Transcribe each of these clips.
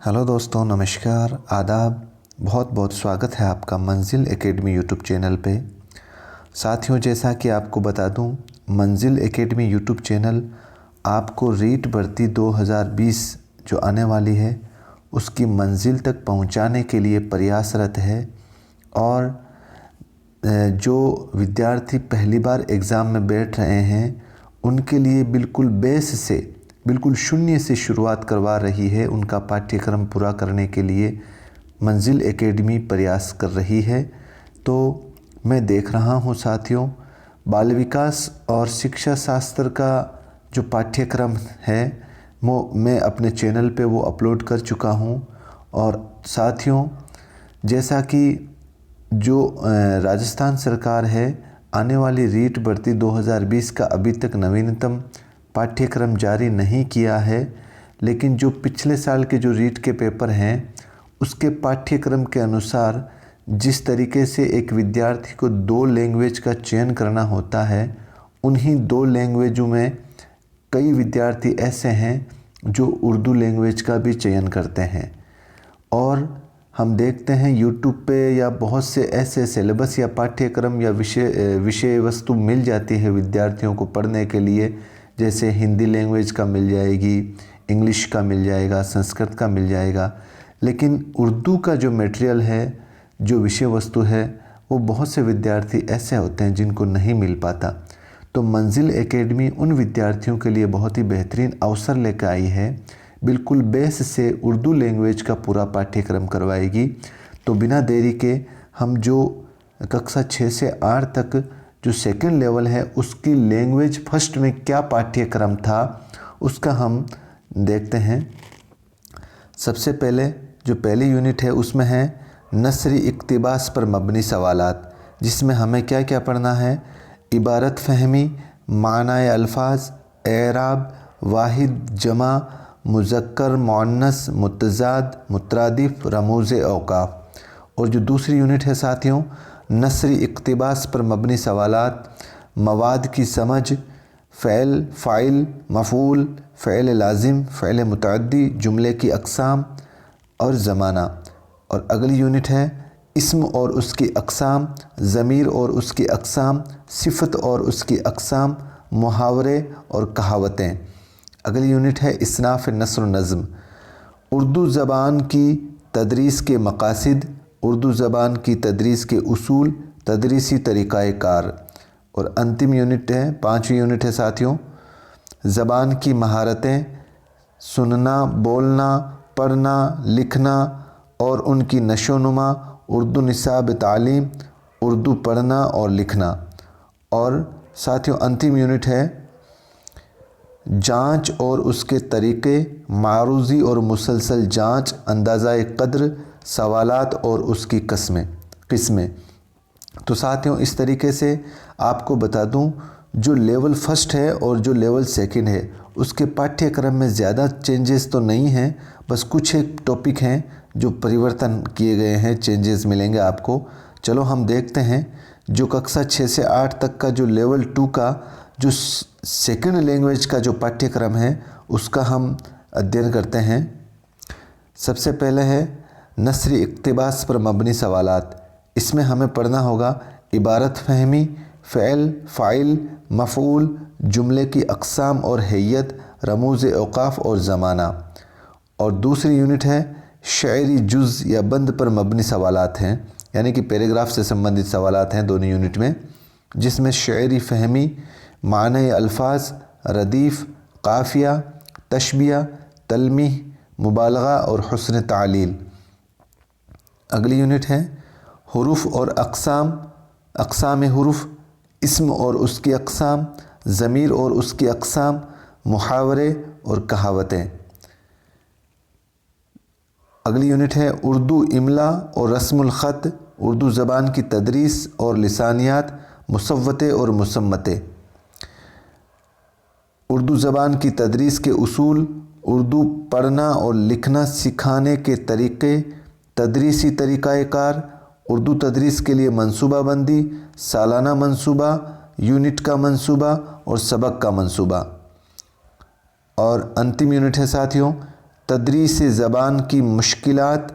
Hello दोस्तों, नमस्कार, आदाब। बहुत बहुत स्वागत है आपका मंजिल एकेडमी यूट्यूब चैनल पे। साथियों, जैसा कि आपको बता दूं, मंजिल एकेडमी यूट्यूब चैनल आपको रीट भर्ती 2020 जो आने वाली है उसकी मंजिल तक पहुंचाने के लिए प्रयासरत है। और जो विद्यार्थी पहली बार एग्ज़ाम में बैठ रहे हैं उनके लिए बिल्कुल बेस से, बिल्कुल शून्य से शुरुआत करवा रही है। उनका पाठ्यक्रम पूरा करने के लिए मंजिल एकेडमी प्रयास कर रही है। तो मैं देख रहा हूँ साथियों, बाल विकास और शिक्षा शास्त्र का जो पाठ्यक्रम है वो मैं अपने चैनल पे वो अपलोड कर चुका हूँ। और साथियों, जैसा कि जो राजस्थान सरकार है, आने वाली रीट भर्ती 2020 का अभी तक नवीनतम पाठ्यक्रम जारी नहीं किया है, लेकिन जो पिछले साल के जो रीट के पेपर हैं उसके पाठ्यक्रम के अनुसार जिस तरीके से एक विद्यार्थी को 2 लैंग्वेज का चयन करना होता है, उन्हीं 2 लैंग्वेजों में कई विद्यार्थी ऐसे हैं जो उर्दू लैंग्वेज का भी चयन करते हैं। और हम देखते हैं यूट्यूब पे या बहुत से ऐसे सिलेबस या पाठ्यक्रम या विषय वस्तु मिल जाती है विद्यार्थियों को पढ़ने के लिए, जैसे हिंदी लैंग्वेज का मिल जाएगी, इंग्लिश का मिल जाएगा, संस्कृत का मिल जाएगा, लेकिन उर्दू का जो मटेरियल है, जो विषय वस्तु है, वो बहुत से विद्यार्थी ऐसे होते हैं जिनको नहीं मिल पाता। तो मंजिल एकेडमी उन विद्यार्थियों के लिए बहुत ही बेहतरीन अवसर लेकर आई है। बिल्कुल बेस से उर्दू लैंग्वेज का पूरा पाठ्यक्रम करवाएगी। तो बिना देरी के हम जो कक्षा 6 से 8 तक जो सेकंड लेवल है उसकी लैंग्वेज फर्स्ट में क्या पाठ्यक्रम था उसका हम देखते हैं। सबसे पहले जो पहली यूनिट है उसमें है नसरी इक्तिबास पर मबनी सवालात, जिसमें हमें क्या क्या पढ़ना है। इबारत फहमी, मानाए अल्फाज, एराब, वाहिद, जमा, मुज़क्कर, मुअन्नस, मुतज़ाद, मुतरादिफ, रमूज़ औक़ाफ़। और जो दूसरी यूनिट है साथियों, नसरी इक्तिबास पर मबनी सवालात, मवाद की समझ, फ़ैल, फ़ाइल, मफ़ूल, फ़ैल लाज़िम, फ़ैल मुतअद्दी, जुमले की अक़साम और ज़माना। और अगली यूनिट है इस्म और उसकी अक़साम, ज़मीर और उसकी अक़साम, सिफ़त और उसकी अक़साम, मुहावरे और कहावतें। अगली यूनिट है इसनाफ़ नस्र नज़्म, उर्दू ज़बान की तदरीस के मक़ासिद, उर्दू ज़बान की तदरीस के उसूल, तदरीसी तरीक़ाए कार। और अंतिम यूनिट है, 5वीं यूनिट है साथियों, ज़बान की महारतें, सुनना, बोलना, पढ़ना, लिखना और उनकी नशोनुमा, उर्दू निसाब तालीम, उर्दू पढ़ना और लिखना। और साथियों अंतिम यूनिट है जांच और उसके तरीक़े, मारूज़ी और मुसलसल जांच, अंदाज़ा क़द्र, सवालात और उसकी किस्में। तो साथियों इस तरीके से आपको बता दूं, जो लेवल फर्स्ट है और जो लेवल सेकंड है उसके पाठ्यक्रम में ज़्यादा चेंजेस तो नहीं हैं, बस कुछ एक टॉपिक हैं जो परिवर्तन किए गए हैं, चेंजेस मिलेंगे आपको। चलो हम देखते हैं जो कक्षा 6 से 8 तक का जो लेवल 2 का जो सेकंड लैंग्वेज का जो पाठ्यक्रम है उसका हम अध्ययन करते हैं। सबसे पहले है नसरी इक्तिबास पर मबनी सवालात। इसमें हमें पढ़ना होगा इबारत फहमी, फ़ैल, फ़ाइल, मफ़ूल, जुमले की अक़साम और हैयत, रमूज़ औक़ाफ़ और ज़माना। और दूसरी यूनिट है शायरी जुज़ या बंद पर मबनी सवालात हैं, यानी कि पैराग्राफ से संबंधित सवालात हैं दोनों यूनिट में, जिसमें शायरी फहमी, माने अल्फाज, रदीफ़, काफ़िया, तशबिया, तलमीह, मुबालगा और हुस्न तालील। अगली यूनिट है हुरूफ़ और अक़साम, अक़साम हुरूफ़, इस्म और उसकी अक़साम, ज़मीर और उसकी अक़साम, मुहावरे और कहावतें। अगली यूनिट है उर्दू इमला और रस्मुल ख़त, उर्दू ज़बान की तदरीस और लिसानियात, मुसव्वते और मुसम्मते। उर्दू ज़बान की तदरीस के उसूल, उर्दू पढ़ना और लिखना सिखाने के तरीक़े, तदरीसी तरीक़ाए कार, उर्दू तदरीस के लिए मंसूबाबंदी, सालाना मंसूबा, यूनिट का मंसूबा और सबक का मंसूबा। और अंतिम यूनिट है साथियों तदरीस ज़बान की मुश्किलात,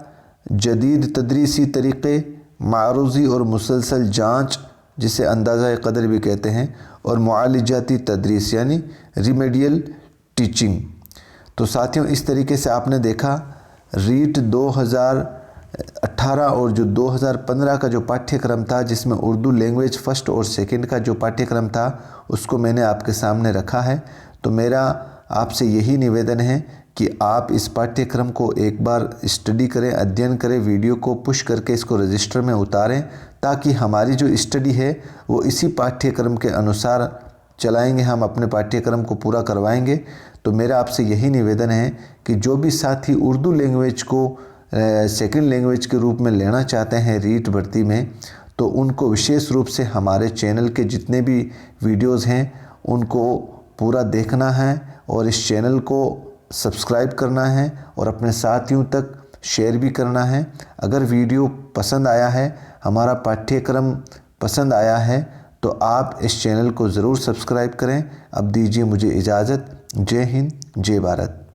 जदीद तदरीसी तरीक़े, मारूज़ी और मुसलसल जाँच जिसे अंदाज़ा क़दर भी कहते हैं, और मुआलिजाती तदरीस यानी रिमेडियल टीचिंग। तो साथियों, इस तरीके से आपने देखा रीट 2018 और जो 2015 का जो पाठ्यक्रम था, जिसमें उर्दू लैंग्वेज फ़र्स्ट और सेकंड का जो पाठ्यक्रम था उसको मैंने आपके सामने रखा है। तो मेरा आपसे यही निवेदन है कि आप इस पाठ्यक्रम को एक बार स्टडी करें, अध्ययन करें, वीडियो को पुश करके इसको रजिस्टर में उतारें, ताकि हमारी जो स्टडी है वो इसी पाठ्यक्रम के अनुसार चलाएंगे, हम अपने पाठ्यक्रम को पूरा करवाएंगे। तो मेरा आपसे यही निवेदन है कि जो भी साथी उर्दू लैंग्वेज को सेकंड लैंग्वेज के रूप में लेना चाहते हैं रीट भर्ती में, तो उनको विशेष रूप से हमारे चैनल के जितने भी वीडियोज़ हैं उनको पूरा देखना है और इस चैनल को सब्सक्राइब करना है और अपने साथियों तक शेयर भी करना है। अगर वीडियो पसंद आया है, हमारा पाठ्यक्रम पसंद आया है, तो आप इस चैनल को ज़रूर सब्सक्राइब करें। अब दीजिए मुझे इजाज़त। जय हिंद, जय भारत।